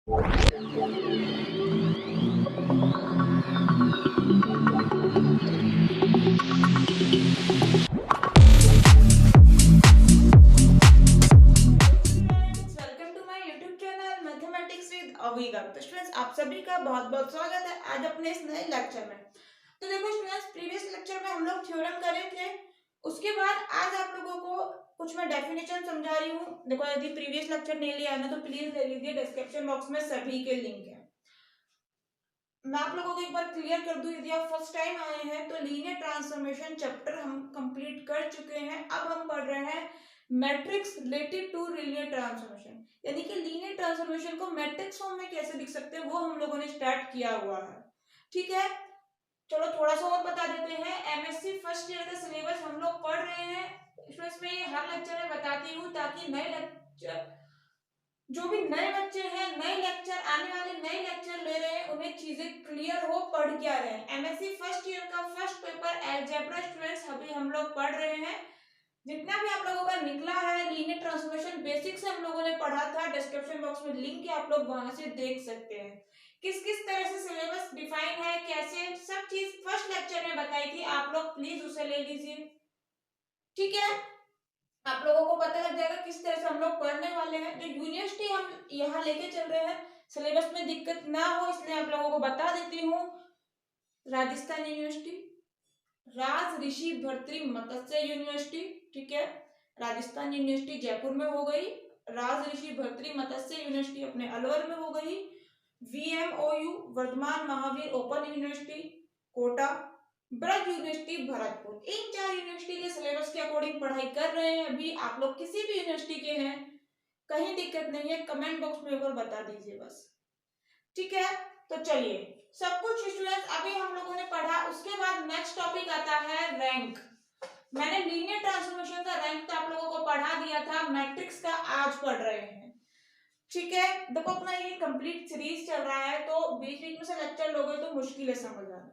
Welcome to my YouTube channel mathematics with Aviga. तो students, आप सभी का बहुत बहुत स्वागत है आज अपने इस नए लेक्चर में। तो देखो स्टूडेंट्स, प्रीवियस लेक्चर में हम लोग थ्योरम कर रहे थे। उसके बाद आज आप लोगों को कुछ मैं डेफिनेशन समझा रही हूँ। देखो, यदि प्रीवियस लेक्चर नहीं लिया है ना तो प्लीज ले लीजिए, डिस्क्रिप्शन बॉक्स में सभी के लिंक है। मैं आप लोगों को एक बार क्लियर कर दूं, यदि आप फर्स्ट टाइम आए हैं तो लीनियर ट्रांसफॉर्मेशन चैप्टर हम कंप्लीट कर चुके हैं। अब हम पढ़ रहे हैं matrix related to linear transformation, यानी कि लीनियर ट्रांसफॉर्मेशन को मैट्रिक्स फॉर्म में कैसे लिख सकते हैं वो हम लोगों ने स्टार्ट किया हुआ है। ठीक है, चलो थोड़ा सा और बता देते हैं। एमएससी फर्स्ट ईयर का सिलेबस हम लोग पढ़ रहे हैं, इसमें ये हर लेक्चर में बताती हूँ ताकि नए लेक्चर, जो भी नए बच्चे हैं, नए लेक्चर आने वाले नए लेक्चर ले रहे हैं, उन्हें चीजें क्लियर हो, पढ़ क्या रहे हैं। एमएससी फर्स्ट ईयर का फर्स्ट पेपर अलजेब्रा स्टूडेंट्स अभी हम लोग पढ़ रहे हैं। जितना भी आप लोगों का निकला है लीनियर ट्रांसफॉर्मेशन बेसिक से हम लोगों ने पढ़ा था, डिस्क्रिप्शन बॉक्स में लिंक है, आप लोग वहां से देख सकते हैं किस किस तरह से सिलेबस डिफाइन है, कैसे सब चीज फर्स्ट लेक्चर में बताई थी। आप लोग प्लीज उसे ले लीजिए। ठीक है, आप लोगों को पता लग जाएगा किस तरह से हम लोग पढ़ने वाले हैं। जो यूनिवर्सिटी हम यहाँ लेके चल रहे हैं, सिलेबस में दिक्कत ना हो इसलिए आप लोगों को बता देती हूँ। राजस्थान यूनिवर्सिटी, राज ऋषि भर्तृ मत्स्य यूनिवर्सिटी, ठीक है। राजस्थान यूनिवर्सिटी जयपुर में हो गई। राज ऋषि भर्तृ मत्स्य यूनिवर्सिटी अपने अलवर में हो गई। VMOU Vardhman Mahaveer open university Kota, Braj university Bharatpur, इन चार यूनिवर्सिटी के सिलेबस के अकॉर्डिंग पढ़ाई कर रहे हैं। अभी आप लोग किसी भी यूनिवर्सिटी के हैं, कहीं दिक्कत नहीं है, कमेंट बॉक्स में एक बार बता दीजिए बस। ठीक है, तो चलिए, सब कुछ स्टूडेंट्स अभी हम लोगों ने पढ़ा। उसके बाद नेक्स्ट टॉपिक आता है रैंक। मैंने लीनियर ट्रांसफॉर्मेशन का रैंक तो आप लोगों को पढ़ा दिया था, मैट्रिक्स का आज पढ़ रहे हैं। ठीक है, देखो अपना ये कंप्लीट सीरीज चल रहा है तो बीच बीच में से लेक्चर लोगे तो मुश्किल है समझ आना।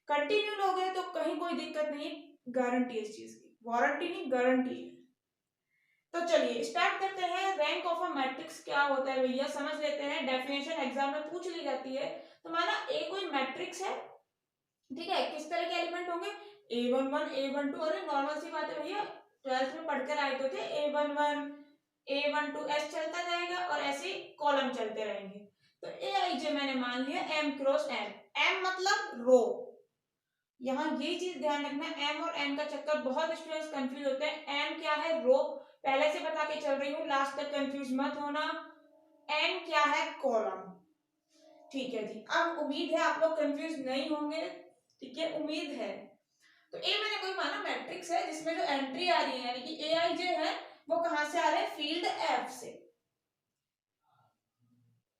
कंटिन्यू लोगे तो कहीं कोई दिक्कत नहीं, गारंटी है इस चीज की, वारंटी नहीं गारंटी है। तो चलिए स्टार्ट करते हैं। रैंक ऑफ अ मैट्रिक्स क्या होता है भैया, समझ लेते हैं। डेफिनेशन एग्जाम में पूछ ली जाती है। तो माना ए कोई मैट्रिक्स है, ठीक है, किस तरह के एलिमेंट होंगे, A11 A12, अरे नॉर्मल सी बात है भैया, ट्वेल्थ में पढ़कर आए तो थे। A11 A12 ऐसे चलता जाएगा और ऐसे कॉलम चलते रहेंगे। तो Aij मैंने मान लिया M क्रॉस N, M मतलब रो। यहाँ ये चीज ध्यान रखना, M और N का चक्कर बहुत स्टूडेंट्स कंफ्यूज होते हैं। M क्या है, रो, पहले से बता के चल रही हूँ, लास्ट तक कंफ्यूज मत होना। N क्या है, कॉलम। ठीक है जी, अब उम्मीद है आप लोग कंफ्यूज नहीं होंगे। ठीक है, उम्मीद है। तो ए मैंने कोई माना मैट्रिक्स है जिसमें जो एंट्री आ रही है, यानी कि Aij है, वो कहां से आ रहे हैं, फील्ड F से।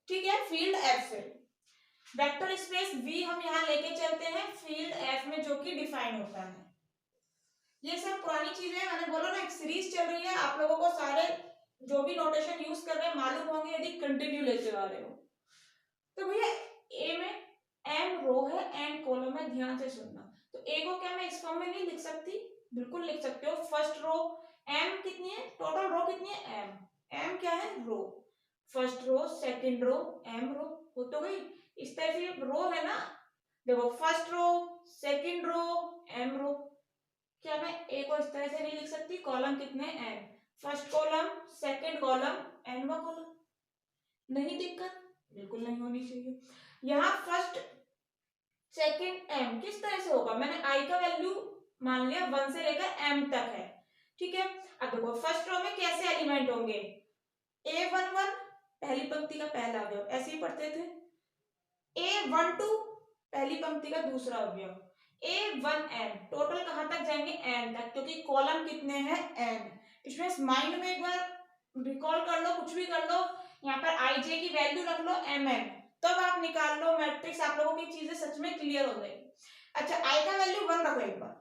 ठीक है, फील्ड F से। वेक्टर स्पेस V हम यहाँ लेके चलते हैं फील्ड F में, जो कि डिफाइन होता है। ये सब पुरानी चीजें हैं, मैंने बोला ना एक सीरीज चल रही है, आप लोगों को सारे जो भी नोटेशन यूज कर रहे हैं मालूम होंगे यदि कंटिन्यू लेते आ रहे हो। तो भैया ए में M रो है, N कॉलम है, ध्यान से सुनना। तो ए को क्या मैं इस फॉर्म में नहीं लिख सकती, बिल्कुल लिख सकते हो। फर्स्ट रो M कितनी है, टोटल रो कितनी है M क्या है, row. First row second row M row, हो तो गई। इस तरह से रो है ना, देखो first row second row M row. क्या मैं ए को इस तरह से नहीं लिख सकती, कॉलम कितने N, first column second column Nवा कॉलम, नहीं दिक्कत, बिल्कुल नहीं होनी चाहिए। यहाँ फर्स्ट सेकंड M किस तरह से होगा, मैंने I का वैल्यू मान लिया 1 से लेकर M तक है। ठीक है, अब देखो फर्स्ट रो में कैसे एलिमेंट होंगे, A11 पहली पंक्ति का पहला अवयव, ऐसे ही पढ़ते थे। A12 पहली पंक्ति का दूसरा अवयव। A1N टोटल कहां तक जाएंगे, N तक, क्योंकि कॉलम कितने हैं N। इसमें माइंड में एक बार रिकॉल कर लो, कुछ भी कर लो, यहाँ पर Ij की वैल्यू रख लो Mn, तब आप निकाल लो मैट्रिक्स, आप लोगों की चीजें सच में क्लियर हो जाएगी। अच्छा, I का वैल्यू 1 रखो एक बार।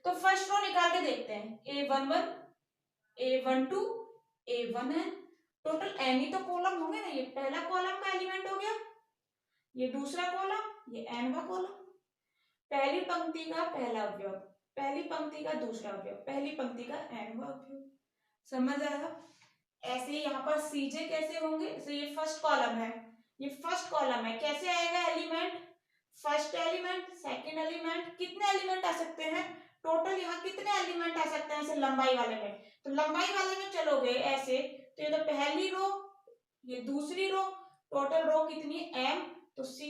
तो फर्स्ट रो निकाल के देखते हैं, A11 A12 A1N, total N ही तो कॉलम होंगे ना, ये पहला कॉलम का एलिमेंट हो गया, ये दूसरा कॉलम, ये N का कॉलम। पहली पंक्ति का पहला अवयव, पहली पंक्ति का दूसरा अवयव, पहली पंक्ति का Nवा अवयव, समझ आएगा। ऐसे ही यहाँ पर सीजे कैसे होंगे, जैसे ये फर्स्ट कॉलम है, ये फर्स्ट कॉलम है, कैसे आएगा element, first element, second element, कितने एलिमेंट आ सकते हैं टोटल, यहाँ कितने एलिमेंट आ सकते हैं ऐसे लंबाई वाले में, तो लंबाई वाले में चलोगे ऐसे, तो ये तो पहली रो, ये दूसरी रो, टोटल रो कितनी एम, तो सी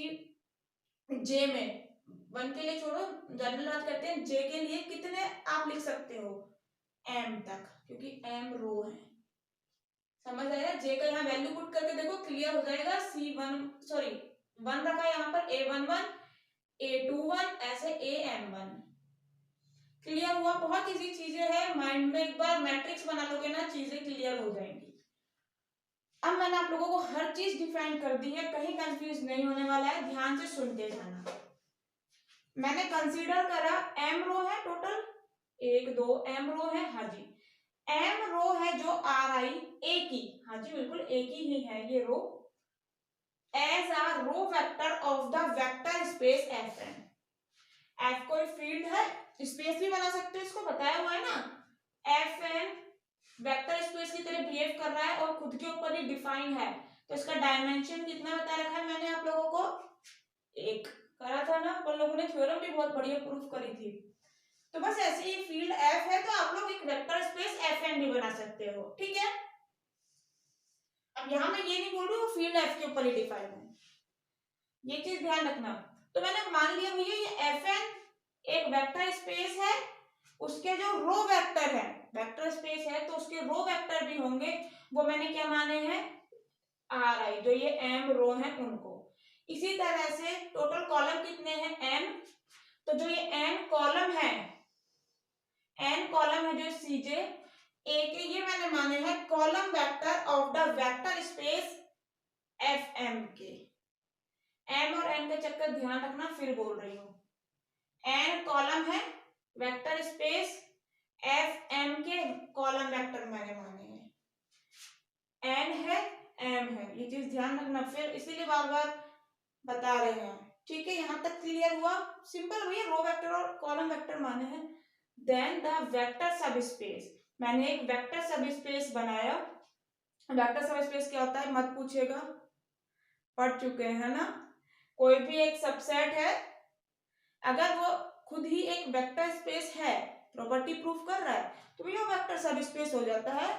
जे में, वन के लिए छोड़ो, जनरल बात करते हैं, जे के लिए कितने आप लिख सकते हो एम तक, क्योंकि एम रो है, समझ आया, जे का यहाँ वैल्यू पुट करके देखो क्लियर हो जाएगा, सी वन सॉरी वन रखा है यहाँ पर, A11 A21 ऐसे AM1, क्लियर हुआ, बहुत इजी चीजें हैं, माइंड में एक बार मैट्रिक्स बना लोगे ना चीजें क्लियर हो जाएंगी। अब मैंने आप लोगों को हर चीज डिफाइन कर दी है, कहीं कंफ्यूज नहीं होने वाला है, ध्यान से सुनते जाना। मैंने कंसीडर करा एम रो है टोटल, 1 2 एम रो है, हाँ जी, एम रो है जो RI ए की, हाँ जी बिल्कुल ए की ही है ये row, as a row vector of the vector space Fn, F कोई फील्ड है, स्पेस भी बना सकते हो, इसको बताया हुआ है ना, Fn वेक्टर स्पेस की तरह बिहेव कर रहा है और खुद के ऊपर ही डिफाइन है, तो इसका डायमेंशन कितना बता रखा है मैंने आप लोगों को, 1 करा था ना अपन लोगों ने, थ्योरम भी बहुत बढ़िया प्रूफ करी थी। तो बस ऐसे ही फील्ड F है तो आप लोग एक वेक्टर स्पेस Fn भी बना सकते हो, ठीक है। अब यहां मैं ये नहीं बोल रही हूँ फील्ड F के ऊपर ही डिफाइन है, ये चीज ध्यान रखना। तो मैंने मान लिया भैया ये Fn एक वेक्टर स्पेस है, उसके जो रो वेक्टर है, वेक्टर स्पेस है तो उसके रो वेक्टर भी होंगे, वो मैंने क्या माने हैं RI, जो ये m रो है उनको। इसी तरह से टोटल कॉलम कितने हैं m, तो जो ये n कॉलम है, n कॉलम है जो Cj A के, ये मैंने माने हैं column vector of the vector space Fm के, m और n का चक्कर ध्यान रखना, फिर बोल रही हूँ, n कॉलम है वेक्टर स्पेस Fm के, कॉलम वेक्टर मैंने माने हैं, n है m है, ये चीज ध्यान रखना, फिर इसीलिए बार बार बता रहे हैं, ठीक है। यहां तक क्लियर हुआ, सिंपल भैया रो वेक्टर और कॉलम वेक्टर माने हैं। देन द वेक्टर सब स्पेस, मैंने एक वेक्टर सब स्पेस बनाया, वेक्टर सब स्पेस क्या होता है मत पूछेगा, पढ़ चुके हैं ना, कोई भी एक सबसेट है, अगर वो खुद ही एक वेक्टर स्पेस है, प्रॉपर्टी प्रूफ कर रहा है, तो ये वेक्टर सब स्पेस हो जाता है।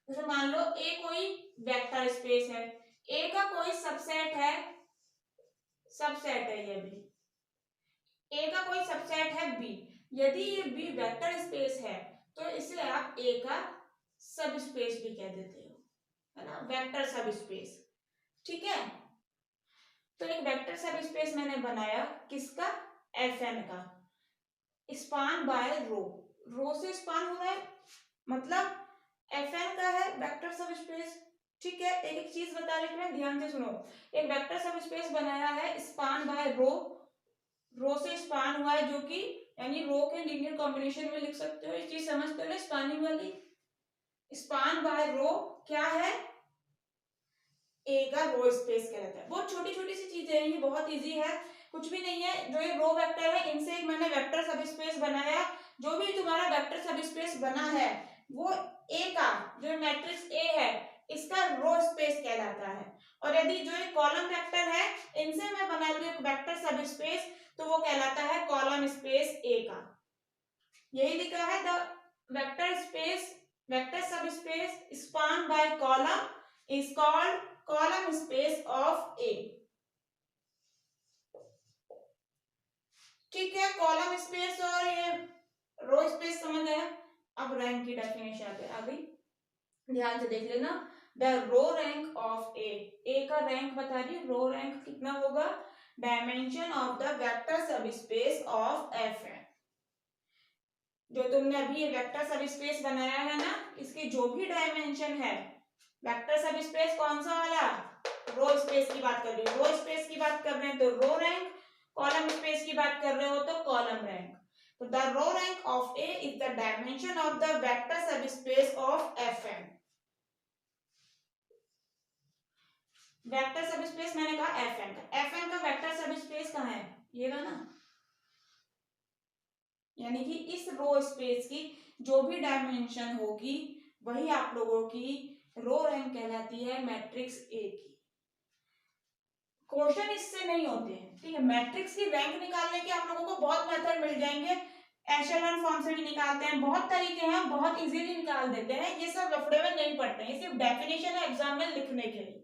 जैसे मान लो ए कोई वेक्टर स्पेस है, ए का कोई सबसेट है, सबसेट है ये भी, ए का कोई सबसेट है बी, यदि ये बी वेक्टर स्पेस है तो इसे आप ए का सब स्पेस भी कह देते हो, है ना, वेक्टर सब स्पेस, ठीक है। तो एक वेक्टर सब स्पेस मैंने बनाया किसका, Fn का, स्पान बाय रो, रो से स्पान हो रहा है, मतलब Fn का है वेक्टर सब स्पेस, ठीक है। एक एक चीज बता रही हूँ, ध्यान से सुनो, एक वेक्टर सब स्पेस बनाया है स्पान बाय रो, रो से स्पान हुआ है, जो कि यानी रो के लीनियर कॉम्बिनेशन में लिख सकते हो, ये चीज समझते हो ना, स्पानिंग वाली, स्पान बाय रो क्या है, ए का रो स्पेस कहलाता है। बहुत छोटी छोटी सी चीजें हैं, ये बहुत इजी है, कुछ भी नहीं है। जो ये रो वेक्टर है इनसे एक मैंने वेक्टर सब स्पेस बनाया, जो भी तुम्हारा वेक्टर सब स्पेस बना है वो ए का, जो मैट्रिक्स ए है इसका रो स्पेस कहलाता है। और यदि जो ये कॉलम वेक्टर है इनसे मैं बना लूं एक वेक्टर सब स्पेस, तो वो कहलाता है कॉलम स्पेस ए का। यही लिखा है द वेक्टर स्पेस, वेक्टर सब space span by column is called column space of A, ठीक है। कॉलम स्पेस और ये रो स्पेस समझ आया। अब रैंक की डेफिनेशन आ गई, ध्यान से देख लेना, द रो रैंक ऑफ ए का रैंक बता रही है, रो रैंक कितना होगा, डायमेंशन ऑफ द वेक्टर सब स्पेस ऑफ एफ है, जो तुमने अभी ये वेक्टर सब स्पेस बनाया है ना, इसकी जो भी डायमेंशन है, वेक्टर सब स्पेस कौन सा वाला, रो स्पेस की बात कर रही हो, रो स्पेस की बात कर रहे हैं तो रो रैंक, कॉलम स्पेस की बात कर रहे हो तो कॉलम रैंक। तो the row rank of A is the dimension of the vector सब स्पेस ऑफ Fn। वेक्टर सब स्पेस मैंने कहा Fn का, Fn का वेक्टर सब स्पेस कहाँ है, ये रहा ना, यानी कि इस रो स्पेस की जो भी डायमेंशन होगी वही आप लोगों की रो रैंक कहलाती है मैट्रिक्स ए की। क्वेश्चन इससे नहीं होते हैं, ठीक है। मैट्रिक्स की रैंक निकालने के आप लोगों को बहुत मेथड मिल जाएंगे, एशेलॉन फॉर्म से भी निकालते हैं, बहुत तरीके हैं, बहुत इजीली निकाल देते हैं। ये सब लफड़े में नहीं पड़ते हैं, ये सिर्फ डेफिनेशन है एग्जाम में लिखने के लिए,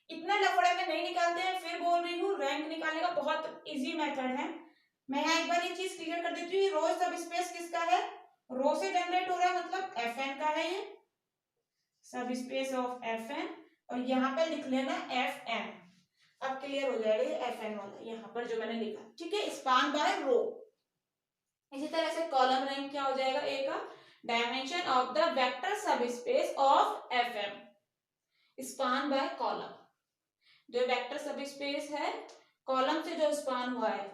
इतने लफड़े में नहीं निकालते हैं। फिर बोल रही हूँ रैंक निकालने का बहुत इजी मेथड है। मैं यहाँ एक बार ये चीज क्लियर कर देती हूँ, रो सब स्पेस किसका है, रो से जनरेट हो रहा है, मतलब Fn का है ये सब स्पेस ऑफ Fn, और यहाँ पे लिख लेना Fn। अब क्लियर हो जाएगा ये Fn वाला यहाँ पर जो मैंने लिखा, ठीक है, स्पान बाय रो। इसी तरह से कॉलम रैंक क्या हो जाएगा, ए का डायमेंशन ऑफ द वेक्टर सब space of Fm span by column. जो वेक्टर सब स्पेस है कॉलम से जो स्पान हुआ है,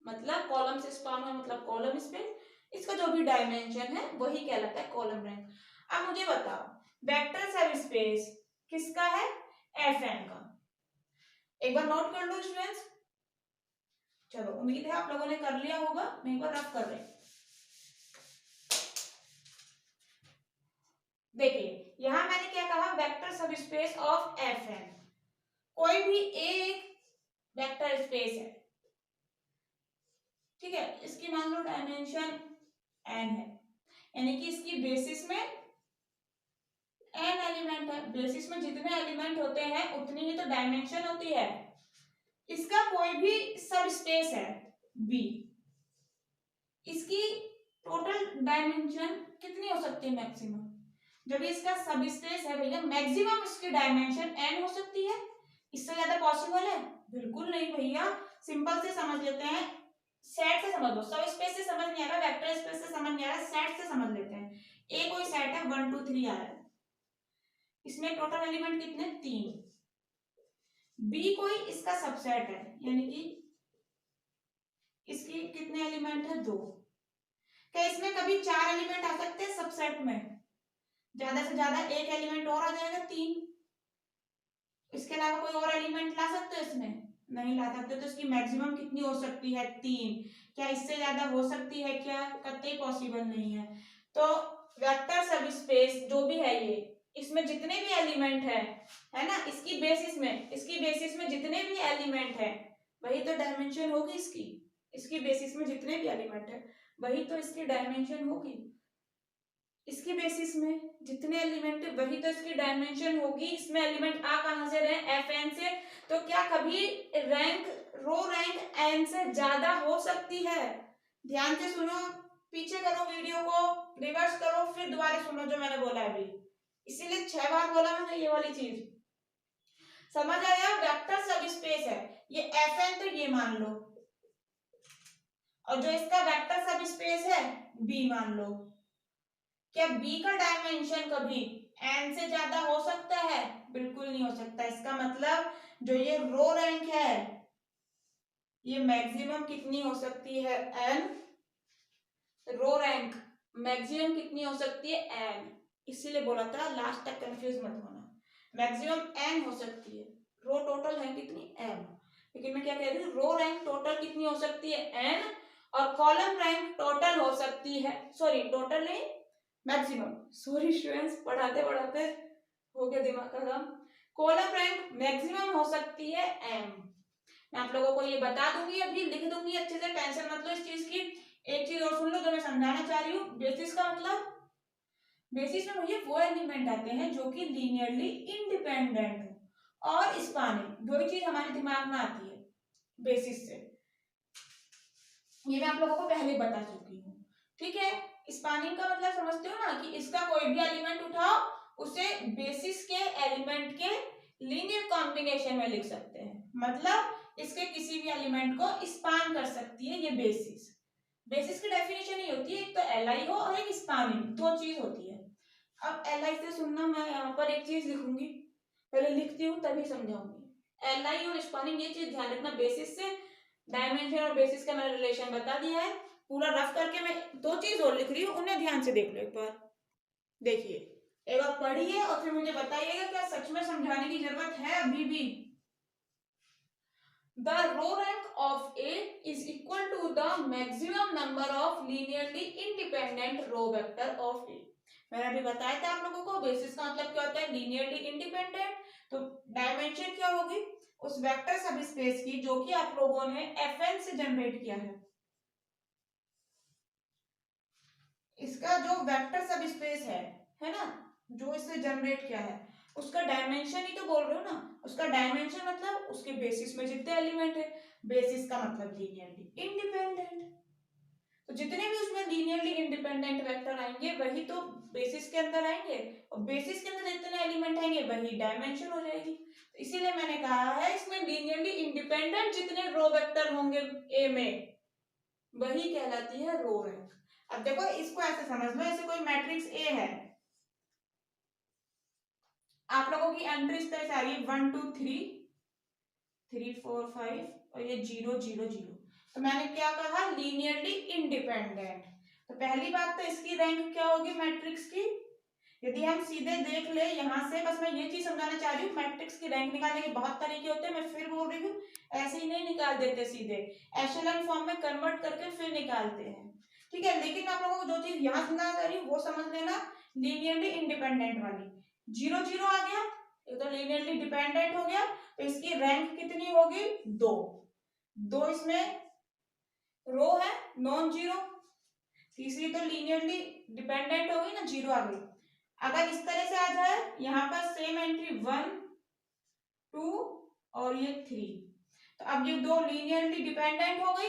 मतलब कॉलम से स्पान हुआ मतलब कॉलम स्पेस, इसका जो भी डायमेंशन है वही कहलाता है कॉलम रैंक। अब मुझे बताओ वेक्टर सब स्पेस किसका है, Fn का। एक बार नोट कर लो स्टूडेंट्स। चलो उम्मीद है आप लोगों ने कर लिया होगा, मैं एक बार रफ कर रही हूं। देखिए यहां मैंने क्या कहा, वेक्टर सब स्पेस ऑफ Fn, कोई भी एक वेक्टर स्पेस है, ठीक है, इसकी मान लो डायमेंशन n है, यानी कि इसकी बेसिस में n एलिमेंट है, बेसिस में जितने एलिमेंट होते हैं उतनी ही तो डायमेंशन होती है। इसका कोई भी सब स्पेस है B, इसकी टोटल डायमेंशन कितनी हो सकती है, मैक्सिमम। जब इसका सब स्पेस है भैया, मैक्सिमम इसकी डायमेंशन n हो सकती है, इससे ज्यादा पॉसिबल है बिल्कुल नहीं भैया। सिंपल से समझ लेते हैं, सेट से समझ लो, सब स्पेस से समझ नहीं आ रहा, वेक्टर स्पेस से समझ नहीं आ रहा, सेट से समझ लेते हैं। ए कोई सेट है 1 2 3 आ रहा है, इसमें टोटल एलिमेंट कितने, 3। बी कोई इसका सबसेट है, यानी कि इसके कितने एलिमेंट है, 2। क्या इसमें कभी 4 एलिमेंट आ सकते हैं सबसेट में, ज्यादा से ज्यादा एक एलिमेंट और आ जाएगा, 3। इसके अलावा कोई और एलिमेंट ला सकते हो इसमें, नहीं ला सकते। तो इसकी मैक्सिमम कितनी हो सकती है, 3। क्या इससे ज्यादा हो सकती है क्या, कतई पॉसिबल नहीं है। तो वेक्टर सब स्पेस जो भी है ये, इसमें जितने भी एलिमेंट है ना, इसकी बेसिस में जितने भी एलिमेंट है वही तो डायमेंशन होगी इसकी। इसकी बेसिस में जितने भी एलिमेंट है वही तो इसकी डायमेंशन होगी। इसकी बेसिस में जितने एलिमेंट है वही तो इसकी डायमेंशन होगी। इसमें एलिमेंट आ कहां से रहे, Fn से। तो क्या कभी रैंक रो रैंक n से ज्यादा हो सकती है। ध्यान से सुनो, पीछे करो वीडियो को, रिवर्स करो, फिर दोबारा सुनो जो मैंने बोला अभी, इसीलिए 6 बार बोला मैंने ये वाली चीज। समझ आया, वेक्टर सब स्पेस है ये Fn, तो ये मान लो, और जो इसका वेक्टर सब स्पेस है B मान लो। क्या B का डायमेंशन कभी n से ज्यादा हो सकता है, बिल्कुल नहीं हो सकता। इसका मतलब जो ये रो रैंक है ये मैक्सिमम कितनी हो सकती है, n। रो रैंक मैक्सिमम कितनी हो सकती है, n। इसीलिए बोला था लास्ट तक कंफ्यूज मत होना, मैक्सिमम n हो सकती है। रो टोटल है कितनी, m, लेकिन मैं क्या कह रही हूँ, रो रैंक टोटल कितनी हो सकती है, n, और कॉलम रैंक टोटल हो सकती है, सॉरी टोटल नहीं मैक्सिमम, सॉरी स्टूडेंट्स पढ़ाते पढ़ाते हो गया दिमाग का काम। कॉलम रैंक मैक्सिमम हो सकती है m। मैं आप लोगों को ये बता दूंगी, अभी लिख दूंगी अच्छे से, टेंशन मत लो इस चीज की। एक चीज और सुन लो जो मैं समझाना चाह रही हूँ। बेसिस का मतलब, बेसिस में मुझे वो एलिमेंट आते हैं जो कि लीनियरली इंडिपेंडेंट हो और स्पानिंग, दो ही चीज हमारे दिमाग में आती है बेसिस से। ये मैं आप लोगों को पहले बता चुकी हूँ, ठीक है। स्पानिंग का मतलब समझते हो ना, कि इसका कोई भी एलिमेंट उठाओ उसे बेसिस के एलिमेंट के लीनियर कॉम्बिनेशन में लिख सकते हैं, मतलब इसके किसी भी एलिमेंट को स्पान कर सकती है ये बेसिस। बेसिस की डेफिनेशन ही होती है, एक तो एलआई हो और एक स्पानिंग, दो चीज होती है। अब एलआई से सुनना, मैं यहाँ पर एक चीज लिखूंगी, पहले लिखती हूँ तभी समझाऊंगी। एलआई और स्पानिंग ये चीज ध्यान रखना, बेसिस से डायमेंशन और बेसिस का मैंने रिलेशन बता दिया है पूरा रफ करके। मैं दो चीज और लिख रही हूँ, उन्हें ध्यान से देख लो एक बार, देखिए एक बार पढ़िए और फिर मुझे बताइएगा क्या सच में समझाने की जरूरत है अभी भी। The row rank of A is equal to the maximum number of linearly independent row vector of A. मैंने अभी बताया था आप लोगों को बेसिस का मतलब क्या होता है, लीनियरली इंडिपेंडेंट। तो डायमेंशन क्या होगी उस वेक्टर सब स्पेस की जो कि आप लोगों ने Fn से जनरेट किया इसका जो वेक्टर सब स्पेस है ना, जो इससे जनरेट किया है उसका डायमेंशन ही तो बोल रहे हो ना। उसका डायमेंशन मतलब उसके बेसिस में जितने एलिमेंट है, बेसिस का मतलब लीनियरली इंडिपेंडेंट। तो जितने भी उसमें लीनियरली इंडिपेंडेंट वेक्टर आएंगे वही तो बेसिस के अंदर आएंगे, और बेसिस के अंदर जितने एलिमेंट आएंगे वही डायमेंशन हो जाएगी। तो इसीलिए मैंने कहा है इसमें लीनियरली इंडिपेंडेंट जितने रो वेक्टर होंगे ए में वही कहलाती है रो रैंक। अब देखो इसको ऐसे समझ लो, ऐसे कोई मैट्रिक्स ए है, आप लोगों की एंट्रीज तो सारी 1 2 3 3 4 5 और ये 0 0 0। तो मैंने क्या कहा, लीनियरली इंडिपेंडेंट। तो पहली बात तो इसकी रैंक क्या होगी मैट्रिक्स की, यदि हम सीधे देख ले यहाँ से, बस मैं ये चीज समझाना चाह रही हूँ, मैट्रिक्स की रैंक निकालने के बहुत तरीके होते हैं, मैं फिर बोल रही हूँ ऐसे ही नहीं निकाल देते, सीधे एशेलन फॉर्म में कन्वर्ट करके फिर निकालते हैं, ठीक है। लेकिन आप लोगों को जो चीज यहाँ समझा रही हूँ वो समझ लेना, लीनियरली इंडिपेंडेंट वाली। 0 0 आ गया, ये तो लीनियरली डिपेंडेंट हो गया, तो इसकी रैंक कितनी होगी, 2। 2 इसमें रो है नॉन जीरो, तीसरी तो लीनियरली डिपेंडेंट होगी ना, 0 आ गई। अगर इस तरह से आ जाए यहाँ पर सेम एंट्री 1 2 और ये 3, तो अब ये दो लीनियरली डिपेंडेंट हो गई,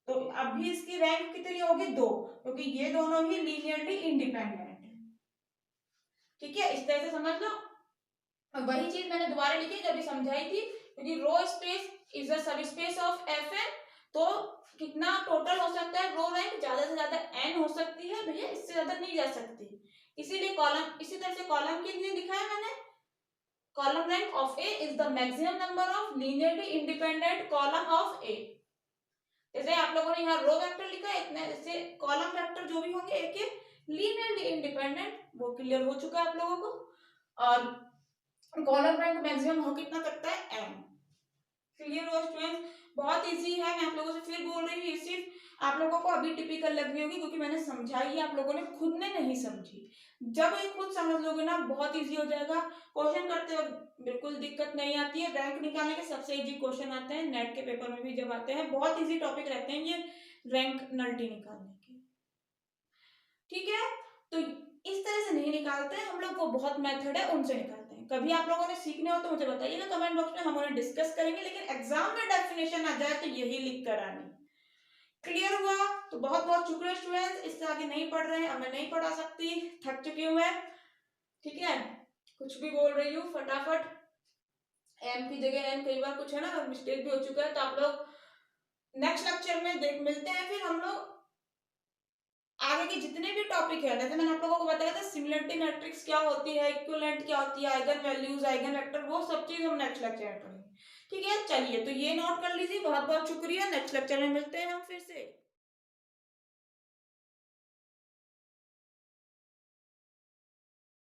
तो अब भी इसकी रैंक कितनी होगी, 2, क्योंकि ये दोनों ही लीनियरली इंडिपेंडेंट है, ठीक है। इस तरह से समझ लो। वही चीज मैंने दोबारा लिखी जब भी समझाई थी, क्योंकि row space is the subspace of Fn, तो कितना टोटल हो सकता है रो रैंक, ज्यादा से ज्यादा n हो सकती है भैया, इससे ज्यादा नहीं जा सकती। इसीलिए कॉलम, इसी तरह से कॉलम के लिए लिखा है मैंने, column rank of A is the maximum number of linearly independent column of A. जैसे आप लोगों ने यहाँ रो वेक्टर लिखा है, इतने जैसे कॉलम वेक्टर जो भी होंगे एक एक लीनियरली इंडिपेंडेंट, वो क्लियर हो चुका है आप लोगों को। और कॉलम रैंक मैक्सिमम हो कितना सकता है, n। क्लियर हो स्टूडेंट्स, बहुत इजी है, मैं आप लोगों से फिर बोल रही हूँ, ये सिर्फ आप लोगों को अभी टिपिकल लग रही होगी क्योंकि मैंने समझाई है, आप लोगों ने खुद ने नहीं समझी। जब ये खुद समझ लोगे ना बहुत इजी हो जाएगा, क्वेश्चन करते वक्त बिल्कुल दिक्कत नहीं आती है। रैंक निकालने के सबसे इजी क्वेश्चन आते हैं, नेट के पेपर में भी जब आते हैं बहुत इजी टॉपिक रहते हैं ये रैंक नल्टी निकालने के, ठीक है। तो इस तरह से नहीं निकालते हैं हम लोग, वो बहुत मेथड है उनसे निकालते हैं। कभी आप लोगों ने सीखने हो तो मुझे बताइएगा कमेंट बॉक्स में, हम उन्हें डिस्कस करेंगे, लेकिन एग्जाम में डेफिनेशन आ जाए तो यही लिख कर आनी। क्लियर हुआ? तो बहुत बहुत शुक्रिया स्टूडेंट्स, इससे आगे नहीं पढ़ रहे हैं, अब मैं नहीं पढ़ा सकती, थक चुकी हूँ मैं, ठीक है। कुछ भी बोल रही हूँ फटाफट, एम की जगह एन, कई बार कुछ है ना मिस्टेक भी हो चुका है, तो आप लोग नेक्स्ट लेक्चर में मिलते हैं, फिर हम लोग आगे के जितने भी टॉपिक है, जैसे मैंने आप लोगों को बताया था सिमिलरिटी मैट्रिक्स क्या होती है, इक्विवेलेंट क्या होती है, आइगन वैल्यूज, आइगन वेक्टर, वो सब चीज हम नेक्स्ट लेक्चर में पढ़ेंगे, ठीक है। चलिए तो ये नोट कर लीजिए, बहुत बहुत शुक्रिया, नेक्स्ट लेक्चर में मिलते हैं हम फिर से।